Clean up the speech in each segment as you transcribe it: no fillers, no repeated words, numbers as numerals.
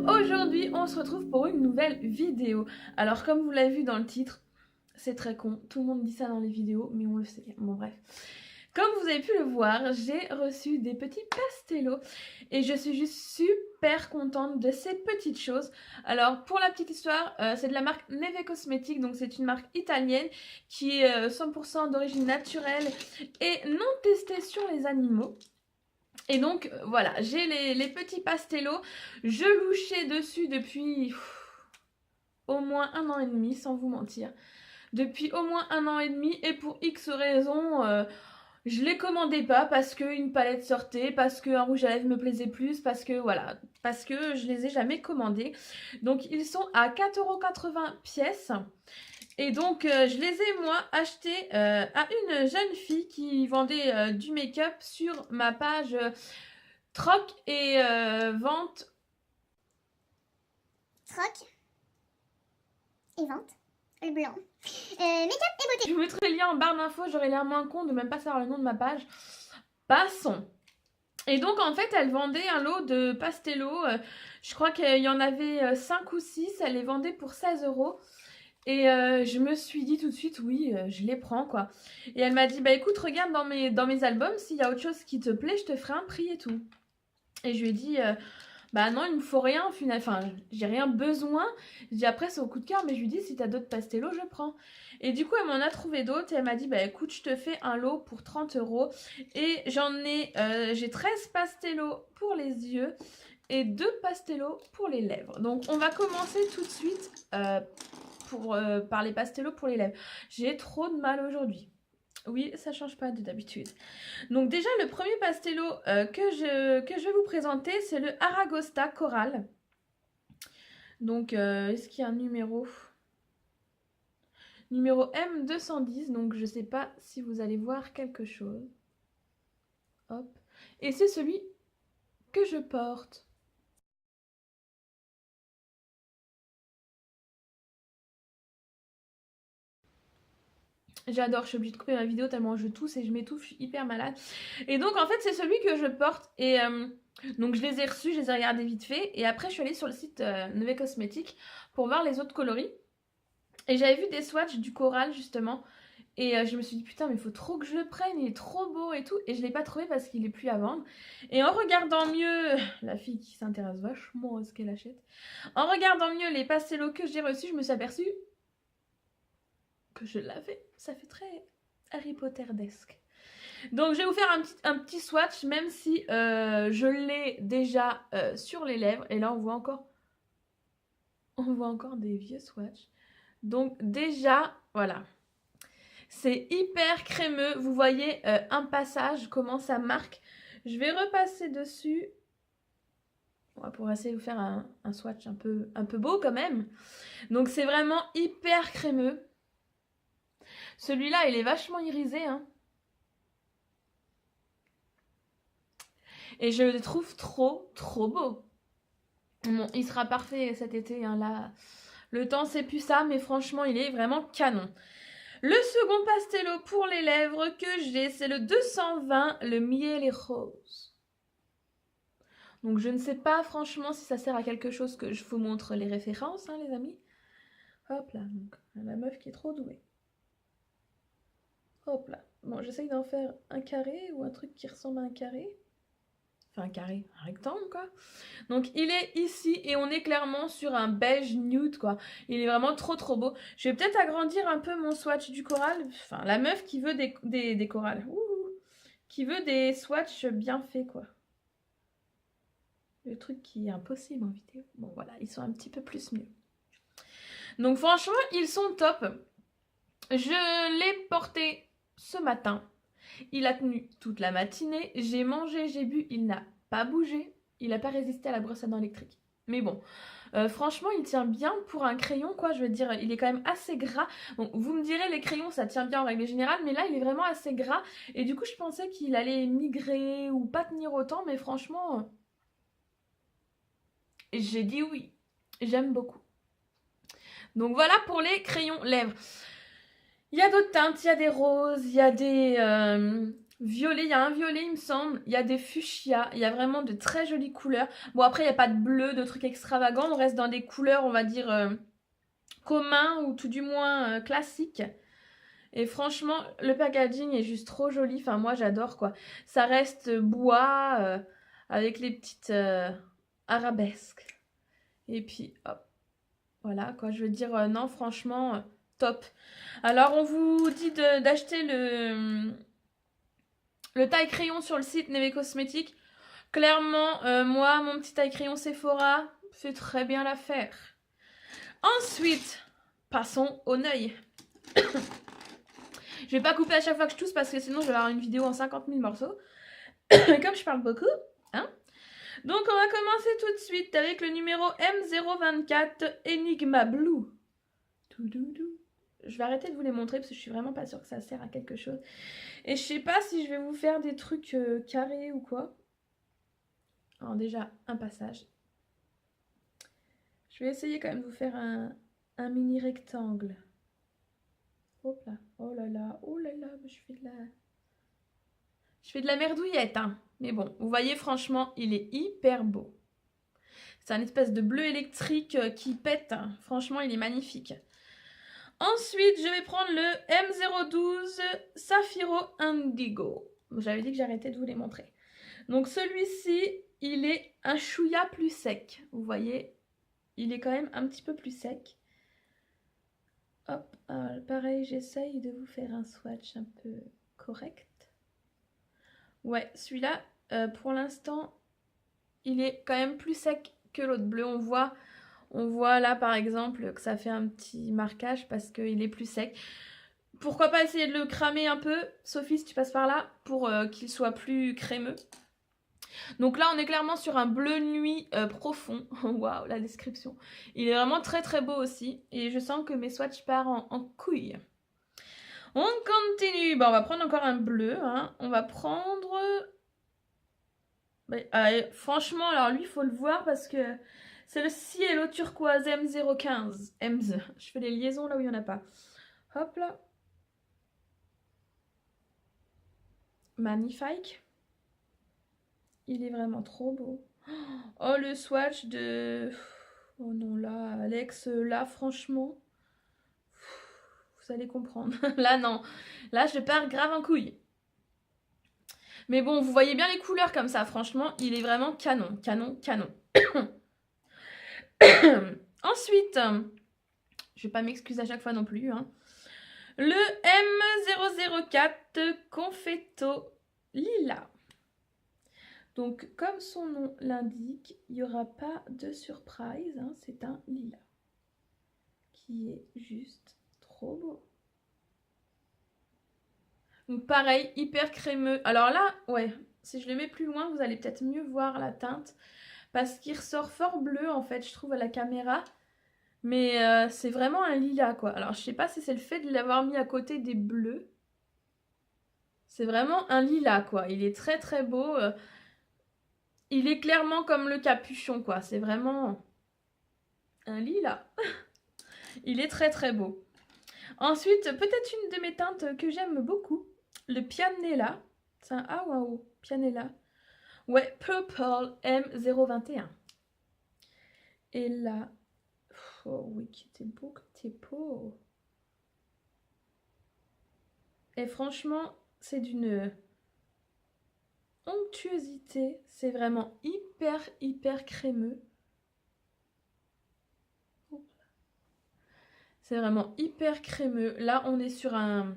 Aujourd'hui on se retrouve pour une nouvelle vidéo. Alors comme vous l'avez vu dans le titre, c'est très con, tout le monde dit ça dans les vidéos, mais on le sait, bon bref. Comme vous avez pu le voir, j'ai reçu des petits pastelos et je suis juste super contente de ces petites choses. Alors pour la petite histoire, c'est de la marque Neve Cosmetics, donc c'est une marque italienne qui est 100% d'origine naturelle et non testée sur les animaux. Et donc voilà, j'ai les petits pastelos, je louchais dessus depuis au moins 1 an et demi, sans vous mentir. Depuis au moins 1 an et demi, et pour X raisons, je les commandais pas parce qu'une palette sortait, parce qu'un rouge à lèvres me plaisait plus, parce que voilà, parce que je les ai jamais commandés. Donc ils sont à 4,80 € pièce. Et donc je les ai moi achetés à une jeune fille qui vendait du make-up sur ma page troc et vente. Troc et vente. Le blanc. Make-up et beauté. Je vous mettrai le lien en barre d'infos, j'aurais l'air moins con de même pas savoir le nom de ma page. Passons. Et donc en fait elle vendait un lot de pastelos, je crois qu'il y en avait 5 ou 6, elle les vendait pour 16 €. Et je me suis dit tout de suite oui, je les prends quoi. Et elle m'a dit bah écoute regarde dans mes albums, s'il y a autre chose qui te plaît, je te ferai un prix et tout. Et je lui ai dit bah non il me faut rien au final, enfin j'ai rien besoin. Je dis après c'est au coup de cœur, mais je lui dis si t'as d'autres pastelos je prends. Et du coup elle m'en a trouvé d'autres et elle m'a dit bah écoute je te fais un lot pour 30 €. Et j'ai 13 pastelos pour les yeux et 2 pastelos pour les lèvres. Donc on va commencer tout de suite par les pastelos pour les lèvres. J'ai trop de mal aujourd'hui. Oui, ça change pas de d'habitude. Donc déjà, le premier pastelo que je vais vous présenter, c'est le Aragosta Coral. Donc, est-ce qu'il y a un numéro? Numéro M210, donc je sais pas si vous allez voir quelque chose. Hop. Et c'est celui que je porte. J'adore, je suis obligée de couper ma vidéo tellement je tousse et je m'étouffe, je suis hyper malade. Et donc en fait c'est celui que je porte et donc je les ai reçus, je les ai regardés vite fait et après je suis allée sur le site Neve Cosmetics pour voir les autres coloris. Et j'avais vu des swatchs du coral justement et je me suis dit putain mais il faut trop que je le prenne, il est trop beau et tout. Et je l'ai pas trouvé parce qu'il est plus à vendre. Et en regardant mieux, la fille qui s'intéresse vachement à ce qu'elle achète, en regardant mieux les pastelos que j'ai reçus, je me suis aperçue que je l'avais. Ça fait très Harry Potter-desque. Donc je vais vous faire un petit swatch, même si je l'ai déjà sur les lèvres. Et là on voit encore des vieux swatchs. Donc déjà, voilà. C'est hyper crémeux. Vous voyez un passage, comment ça marque. Je vais repasser dessus. Pour essayer de vous faire un swatch un peu beau quand même. Donc c'est vraiment hyper crémeux. Celui-là, il est vachement irisé, hein. Et je le trouve trop beau. Bon, il sera parfait cet été, hein, là. Le temps, c'est plus ça, mais franchement, il est vraiment canon. Le second pastelo pour les lèvres que j'ai, c'est le 220, le miel et rose. Donc, je ne sais pas franchement si ça sert à quelque chose, que je vous montre les références, hein, les amis. Hop là, donc, la meuf qui est trop douée. Hop là. Bon, j'essaye d'en faire un carré ou un truc qui ressemble à un carré. Enfin, un carré, un rectangle, quoi. Donc, il est ici et on est clairement sur un beige nude, quoi. Il est vraiment trop beau. Je vais peut-être agrandir un peu mon swatch du coral. Enfin, la meuf qui veut des corals. Ouh, qui veut des swatchs bien faits, quoi. Le truc qui est impossible en vidéo. Bon, voilà, ils sont un petit peu plus mieux. Donc, franchement, ils sont top. Je l'ai porté ce matin. Il a tenu toute la matinée. J'ai mangé, j'ai bu. Il n'a pas bougé. Il n'a pas résisté à la brosse à dents électrique. Mais bon, franchement, il tient bien pour un crayon, quoi. Je veux dire, il est quand même assez gras. Bon, vous me direz, les crayons, ça tient bien en règle générale. Mais là, il est vraiment assez gras. Et du coup, je pensais qu'il allait migrer ou pas tenir autant. Mais franchement, j'ai dit oui. J'aime beaucoup. Donc voilà pour les crayons lèvres. Il y a d'autres teintes, il y a des roses, il y a des violets, il y a un violet il me semble, il y a des fuchsias, il y a vraiment de très jolies couleurs. Bon après il n'y a pas de bleu, de trucs extravagants, on reste dans des couleurs on va dire communs ou tout du moins classiques. Et franchement le packaging est juste trop joli, enfin moi j'adore quoi. Ça reste bois avec les petites arabesques. Et puis hop, voilà quoi, je veux dire non franchement top. Alors on vous dit d'acheter le taille crayon sur le site Neve Cosmetics. Clairement, moi, mon petit taille crayon Sephora fait très bien l'affaire. Ensuite, passons au œil. Je vais pas couper à chaque fois que je tousse parce que sinon je vais avoir une vidéo en 50 000 morceaux. Comme je parle beaucoup, hein. Donc on va commencer tout de suite avec le numéro M024 Enigma Blue. Je vais arrêter de vous les montrer parce que je suis vraiment pas sûre que ça sert à quelque chose. Et je sais pas si je vais vous faire des trucs carrés ou quoi. Alors déjà, un passage. Je vais essayer quand même de vous faire un mini rectangle. Hop là. Oh là là. Oh là là. Je fais de la merdouillette. Hein. Mais bon, vous voyez, franchement, il est hyper beau. C'est un espèce de bleu électrique qui pète. Hein. Franchement, il est magnifique. Ensuite, je vais prendre le M012 Saphiro Indigo. J'avais dit que j'arrêtais de vous les montrer. Donc celui-ci, il est un chouïa plus sec. Vous voyez, il est quand même un petit peu plus sec. Hop, alors, pareil, j'essaye de vous faire un swatch un peu correct. Ouais, celui-là, pour l'instant, il est quand même plus sec que l'autre bleu. On voit là, par exemple, que ça fait un petit marquage parce qu'il est plus sec. Pourquoi pas essayer de le cramer un peu, Sophie, si tu passes par là, pour qu'il soit plus crémeux. Donc là, on est clairement sur un bleu nuit profond. Waouh, la description. Il est vraiment très très beau aussi. Et je sens que mes swatchs partent en couille. On continue. Bon, on va prendre encore un bleu. Hein. On va prendre... franchement, alors lui, il faut le voir parce que c'est le cielo turquoise M015. Je fais les liaisons là où il n'y en a pas. Hop là. Magnifique. Il est vraiment trop beau. Oh, le swatch de... Oh non, là, Alex, là, franchement... Vous allez comprendre. Là, non. Là, je pars grave en couille. Mais bon, vous voyez bien les couleurs comme ça. Franchement, il est vraiment canon. Canon, canon. Ensuite, je vais pas m'excuser à chaque fois non plus. Hein. Le M004 Confetto Lila. Donc, comme son nom l'indique, il n'y aura pas de surprise. Hein, c'est un lilas qui est juste trop beau. Donc, pareil, hyper crémeux. Alors là, ouais, si je le mets plus loin, vous allez peut-être mieux voir la teinte. Parce qu'il ressort fort bleu, en fait, je trouve, à la caméra. Mais c'est vraiment un lilas, quoi. Alors, je sais pas si c'est le fait de l'avoir mis à côté des bleus. C'est vraiment un lilas, quoi. Il est très, très beau. Il est clairement comme le capuchon, quoi. C'est vraiment un lilas. Il est très, très beau. Ensuite, peut-être une de mes teintes que j'aime beaucoup. Le Pianella. C'est un A ou un O? Pianella. Ouais, Purple M021. Et là... Oh oui, qui était beau que t'es beau. Et franchement, c'est d'une onctuosité. C'est vraiment hyper, hyper crémeux. C'est vraiment hyper crémeux. Là, on est sur un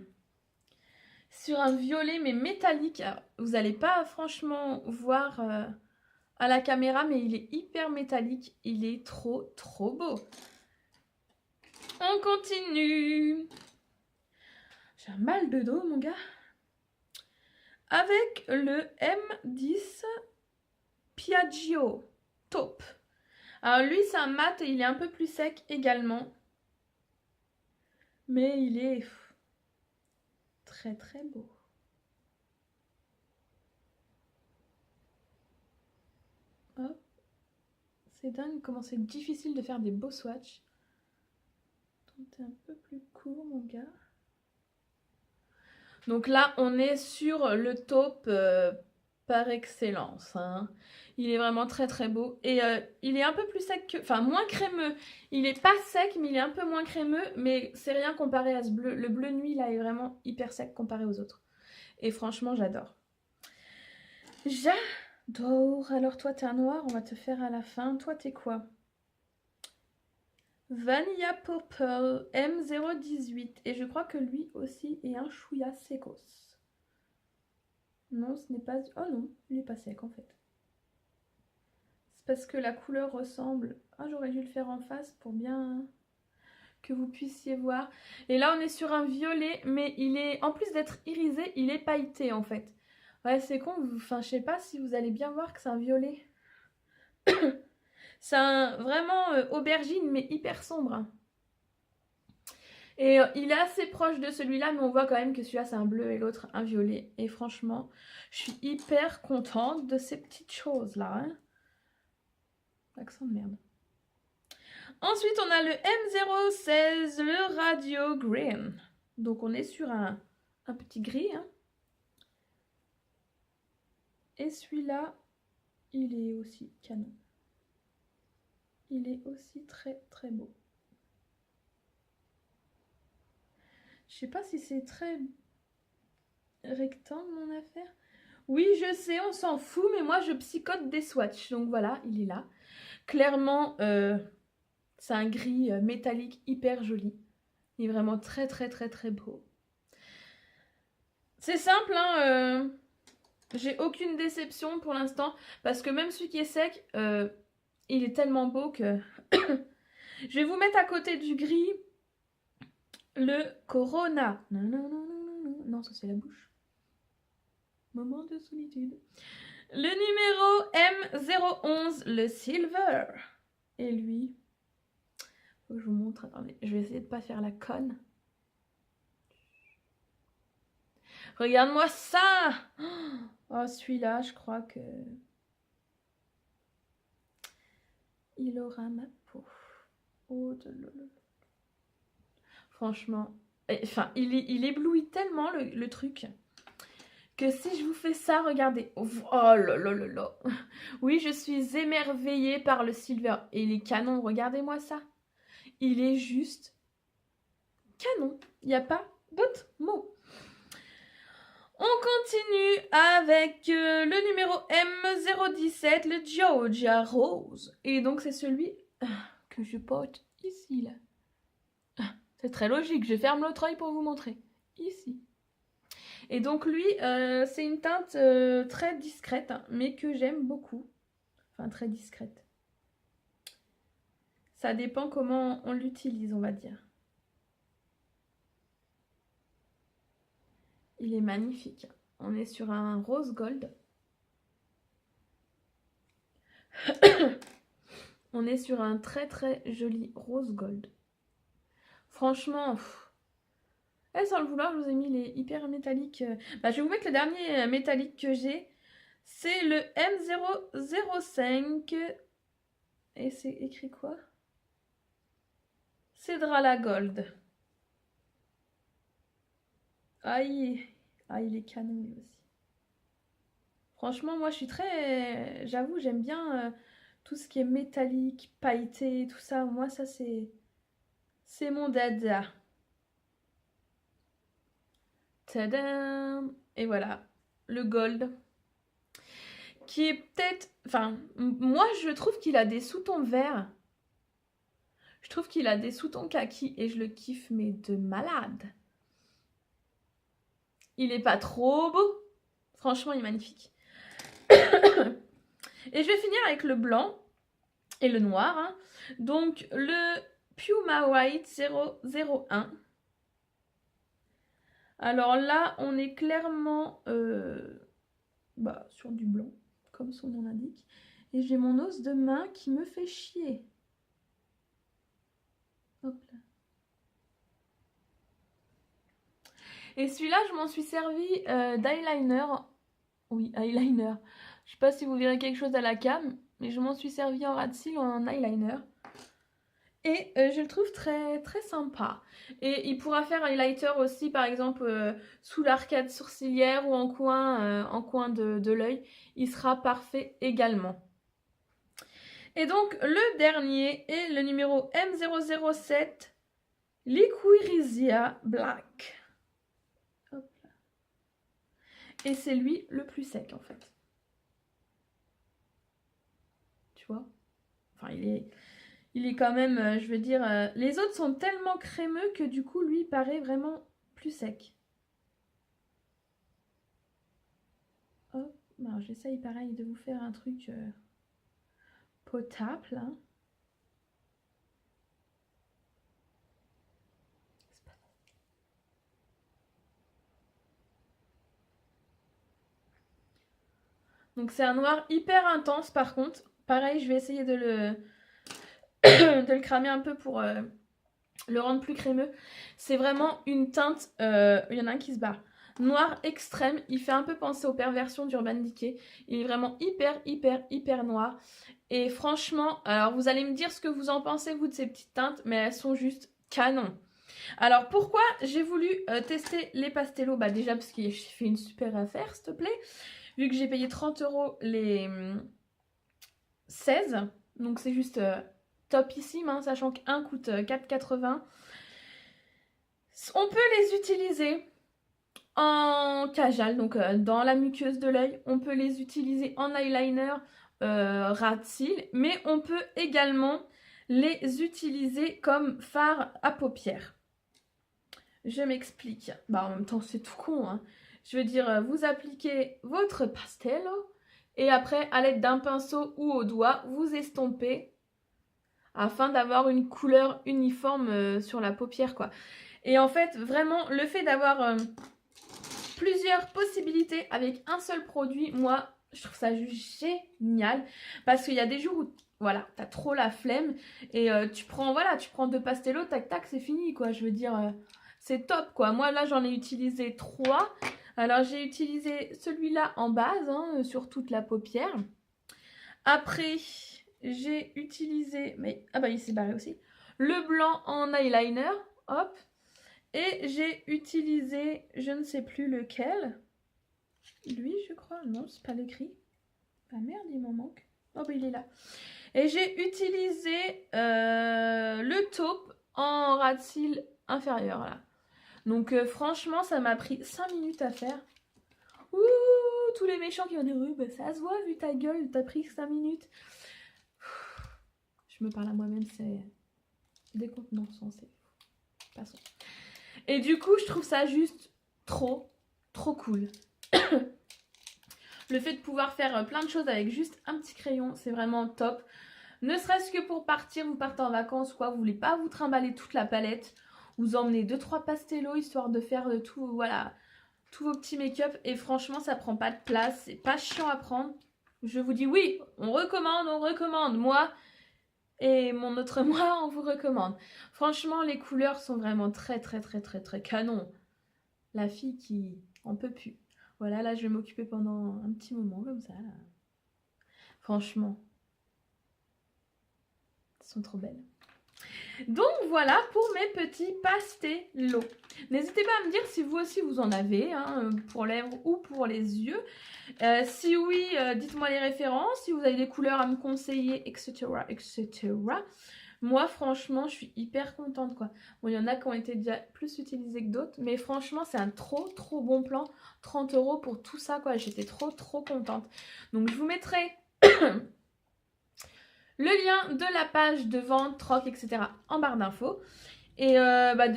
violet, mais métallique. Alors, vous n'allez pas franchement voir à la caméra, mais il est hyper métallique. Il est trop, trop beau. On continue. J'ai un mal de dos, mon gars. Avec le M10 Piaggio Taupe. Alors lui, c'est un mat et il est un peu plus sec également. Mais il est très très beau. Hop. C'est dingue comment c'est difficile de faire des beaux swatchs. T'es un peu plus court, mon gars. Donc là, on est sur le taupe par excellence. Hein. Il est vraiment très très beau. Et il est un peu plus sec que... Enfin, moins crémeux. Il est pas sec, mais il est un peu moins crémeux. Mais c'est rien comparé à ce bleu. Le bleu nuit, là, est vraiment hyper sec comparé aux autres. Et franchement, j'adore. J'adore. Alors toi, t'es un noir, on va te faire à la fin. Toi, t'es quoi? Vanilla Purple M018. Et je crois que lui aussi est un chouïa secos. Non, ce n'est pas... Oh non, il n'est pas sec en fait. C'est parce que la couleur ressemble... Ah, j'aurais dû le faire en face pour bien que vous puissiez voir. Et là, on est sur un violet, mais il est... En plus d'être irisé, il est pailleté en fait. Ouais, c'est con. Enfin, je sais pas si vous allez bien voir que c'est un violet. C'est un vraiment aubergine, mais hyper sombre. Et il est assez proche de celui-là, mais on voit quand même que celui-là c'est un bleu et l'autre un violet. Et franchement, je suis hyper contente de ces petites choses-là. Hein. Accent de merde. Ensuite, on a le M016, le Radio Green. Donc on est sur un petit gris. Hein. Et celui-là, il est aussi canon. Il est aussi très très beau. Je sais pas si c'est très rectangle mon affaire. Oui, je sais, on s'en fout, mais moi je psychote des swatchs. Donc voilà, il est là. Clairement, c'est un gris métallique hyper joli. Il est vraiment très très très très beau. C'est simple, hein. J'ai aucune déception pour l'instant. Parce que même celui qui est sec, il est tellement beau que... Je vais vous mettre à côté du gris le Corona. Non, non, non, non, non, non, ça c'est la bouche. Moment de solitude. Le numéro M011, le Silver. Et lui, faut que je vous montre. Attendez, je vais essayer de pas faire la conne. Regarde-moi ça. Oh, celui-là, je crois que... Il aura ma peau. Oh, de lolo. Franchement, enfin, il éblouit tellement le truc que si je vous fais ça, regardez. Oh là là là là. Oui, je suis émerveillée par le silver. Et il est canon, regardez-moi ça. Il est juste canon. Il n'y a pas d'autre mot. On continue avec le numéro M017, le Georgia Rose. Et donc c'est celui que je porte ici, là. C'est très logique, je ferme l'autre œil pour vous montrer. Ici. Et donc lui, c'est une teinte très discrète, hein, mais que j'aime beaucoup. Enfin, très discrète. Ça dépend comment on l'utilise, on va dire. Il est magnifique. On est sur un rose gold. On est sur un très très joli rose gold. Franchement, sans le vouloir, je vous ai mis les hyper métalliques. Je vais vous mettre le dernier métallique que j'ai. C'est le M005. Et c'est écrit quoi? Cedrala Gold. Aïe, il est canon lui aussi. Franchement, moi je suis très... J'avoue, j'aime bien tout ce qui est métallique, pailleté, tout ça. Moi, ça c'est mon dada. Tadam! Et voilà, le gold. Qui est peut-être... Enfin, moi je trouve qu'il a des sous-tons verts. Je trouve qu'il a des sous-tons kaki et je le kiffe, mais de malade. Il est pas trop beau. Franchement, il est magnifique. Et je vais finir avec le blanc et le noir. Hein. Donc, le Puma White 001. Alors là, on est clairement sur du blanc, comme son nom l'indique. Et j'ai mon os de main qui me fait chier. Hop là. Et celui-là, je m'en suis servi d'eyeliner. Oui, eyeliner. Je sais pas si vous verrez quelque chose à la cam, mais je m'en suis servi en ras de cils en eyeliner. Et je le trouve très très sympa. Et il pourra faire un highlighter aussi, par exemple, sous l'arcade sourcilière ou en coin de l'œil. Il sera parfait également. Et donc, le dernier est le numéro M007 Liquirizia Black. Hop là. Et c'est lui le plus sec, en fait. Tu vois? Enfin, il est quand même, je veux dire, les autres sont tellement crémeux que du coup, lui, il paraît vraiment plus sec. Hop, alors j'essaye pareil de vous faire un truc potable. Hein. Donc c'est un noir hyper intense par contre. Pareil, je vais essayer de de le cramer un peu pour le rendre plus crémeux. C'est vraiment une teinte, il y en a un qui se barre. Noir extrême, il fait un peu penser aux perversions d'Urban Decay. Il est vraiment hyper noir. Et franchement, alors vous allez me dire ce que vous en pensez vous de ces petites teintes, mais elles sont juste canon. Alors pourquoi j'ai voulu tester les pastellos? Bah déjà parce que j'ai fait une super affaire s'il te plaît. Vu que j'ai payé 30 € les 16. Donc c'est juste topissime, hein, sachant qu'un coûte 4,80. On peut les utiliser en cajal, donc dans la muqueuse de l'œil. On peut les utiliser en eyeliner ras de cils, mais on peut également les utiliser comme fard à paupières. Je m'explique. Bah en même temps c'est tout con. Hein. Je veux dire, vous appliquez votre pastello et après à l'aide d'un pinceau ou au doigt, vous estompez afin d'avoir une couleur uniforme sur la paupière quoi. Et en fait vraiment le fait d'avoir plusieurs possibilités avec un seul produit, moi je trouve ça juste génial parce qu'il y a des jours où voilà, t'as trop la flemme et tu prends 2 pastellos, tac tac, c'est fini quoi. Je veux dire, c'est top quoi. Moi là j'en ai utilisé 3. Alors j'ai utilisé celui-là en base hein, sur toute la paupière. Après j'ai utilisé, mais ah bah il s'est barré aussi, le blanc en eyeliner, hop. Et j'ai utilisé, je ne sais plus lequel. Lui, je crois. Non, c'est pas l'écrit. Ah merde, il m'en manque. Oh, bah il est là. Et j'ai utilisé le taupe en ras de cils inférieur, là. Donc, franchement, ça m'a pris 5 minutes à faire. Ouh, tous les méchants qui vont dire, oui, bah, ça se voit, vu ta gueule, t'as pris 5 minutes. Je me parle à moi-même, c'est décontenançant, c'est... Passons. Et du coup, je trouve ça juste trop cool. Le fait de pouvoir faire plein de choses avec juste un petit crayon, c'est vraiment top. Ne serait-ce que pour partir, vous partez en vacances, quoi, vous voulez pas vous trimballer toute la palette. Vous emmenez 2-3 pastellos histoire de faire de tout, voilà, tous vos petits make-up. Et franchement, ça prend pas de place, c'est pas chiant à prendre. Je vous dis oui, on recommande. Moi et mon autre moi, on vous recommande. Franchement, les couleurs sont vraiment très canon. La fille qui en peut plus. Voilà, là, je vais m'occuper pendant un petit moment, comme ça, là. Franchement, elles sont trop belles. Donc, voilà pour mes petits pastellos. N'hésitez pas à me dire si vous aussi, vous en avez, hein, pour lèvres ou pour les yeux. Si oui, dites-moi les références, si vous avez des couleurs à me conseiller, etc. Moi, franchement, je suis hyper contente, quoi. Bon, il y en a qui ont été déjà plus utilisés que d'autres, mais franchement, c'est un trop bon plan. 30 € pour tout ça, quoi. J'étais trop contente. Donc, je vous mettrai le lien de la page de vente, troc, etc. en barre d'infos. Et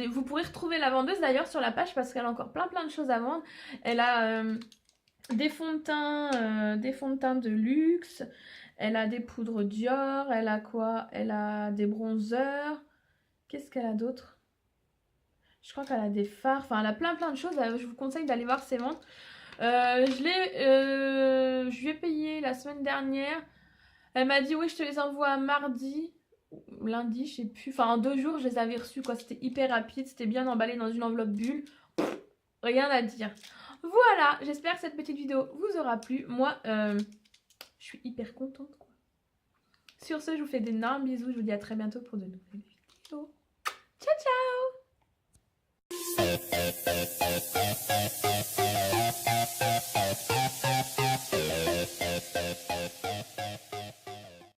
vous pourrez retrouver la vendeuse, d'ailleurs, sur la page parce qu'elle a encore plein de choses à vendre. Elle a des fonds de teint de luxe. Elle a des poudres Dior, elle a quoi? Elle a des bronzers. Qu'est-ce qu'elle a d'autre? Je crois qu'elle a des fards. Enfin, elle a plein de choses. Je vous conseille d'aller voir ses ventes. Je lui ai payé la semaine dernière. Elle m'a dit oui, je te les envoie mardi. Lundi, je sais plus. Enfin, en 2 jours, je les avais reçus. Quoi. C'était hyper rapide. C'était bien emballé dans une enveloppe bulle. Rien à dire. Voilà, j'espère que cette petite vidéo vous aura plu. Moi, je suis hyper contente. Quoi. Sur ce, je vous fais d'énormes bisous. Je vous dis à très bientôt pour de nouvelles vidéos. bientôt. Ciao ciao.